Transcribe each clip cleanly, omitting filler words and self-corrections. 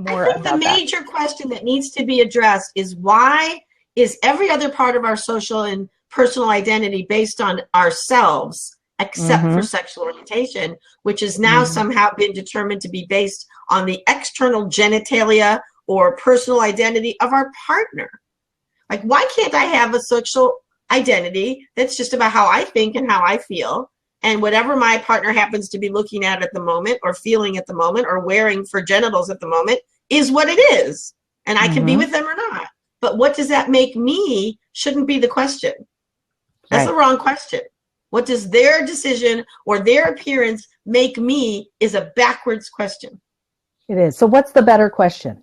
I more think the about that. major question that needs to be addressed is, why is every other part of our social and personal identity based on ourselves, except for sexual orientation, which has now somehow been determined to be based on the external genitalia or personal identity of our partner? Like, why can't I have a social identity that's just about how I think and how I feel, and whatever my partner happens to be looking at the moment, or feeling at the moment, or wearing for genitals at the moment is what it is, and I can be with them or not. But what does that make me shouldn't be the question. That's the wrong question. What does their decision or their appearance make me is a backwards question. It is. So what's the better question?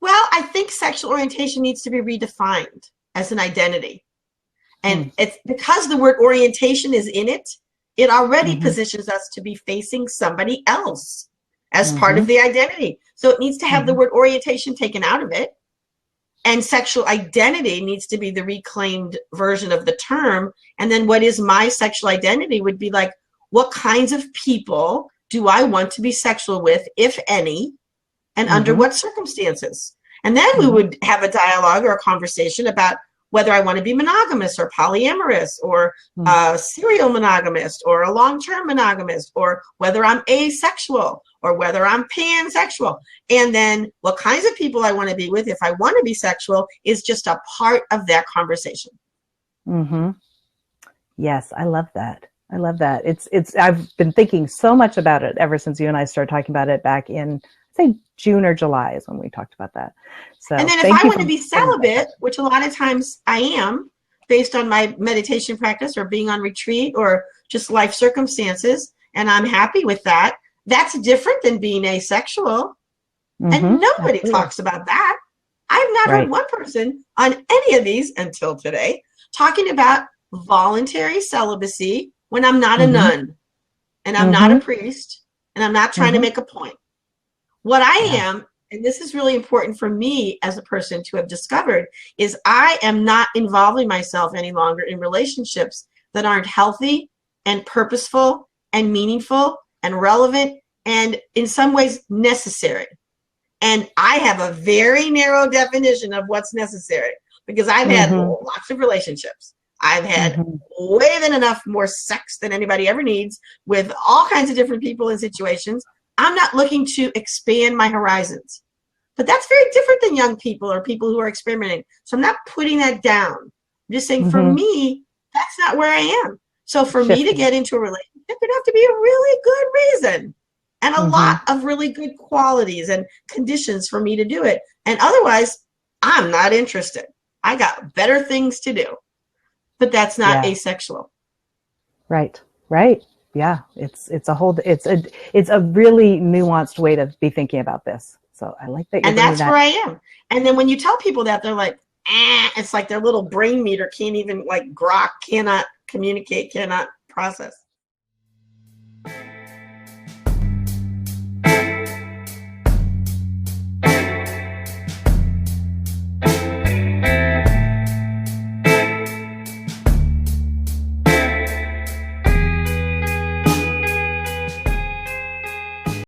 Well, I think sexual orientation needs to be redefined as an identity. And it's because the word orientation is in it, it already positions us to be facing somebody else as part of the identity. So it needs to have the word orientation taken out of it. And sexual identity needs to be the reclaimed version of the term. And then what is my sexual identity would be like, what kinds of people do I want to be sexual with, if any, and under what circumstances? And then we would have a dialogue or a conversation about whether I want to be monogamous or polyamorous or serial monogamous or a long-term monogamous, or whether I'm asexual or whether I'm pansexual. And then what kinds of people I want to be with, if I want to be sexual, is just a part of that conversation. Yes, I love that. I love that. I've been thinking so much about it ever since you and I started talking about it back in, say, June or July is when we talked about that. So, and then if I want to be celibate, which a lot of times I am, based on my meditation practice or being on retreat or just life circumstances, and I'm happy with that, that's different than being asexual. And nobody talks about that. I've not heard one person on any of these until today talking about voluntary celibacy when I'm not a nun and I'm not a priest and I'm not trying to make a point. What I am, and this is really important for me as a person to have discovered, is I am not involving myself any longer in relationships that aren't healthy and purposeful and meaningful and relevant and in some ways necessary. And I have a very narrow definition of what's necessary, because I've had lots of relationships. I've had way than enough more sex than anybody ever needs with all kinds of different people and situations. I'm not looking to expand my horizons. But that's very different than young people or people who are experimenting. So I'm not putting that down. I'm just saying, for me, that's not where I am. So for me to get into a relationship, there'd have to be a really good reason and a lot of really good qualities and conditions for me to do it. And otherwise, I'm not interested. I got better things to do. But that's not asexual. Right. Yeah. It's a really nuanced way to be thinking about this. So I like that. And that's where I am. And then when you tell people that, they're like, it's like their little brain meter can't even, like, grok, cannot communicate, cannot process.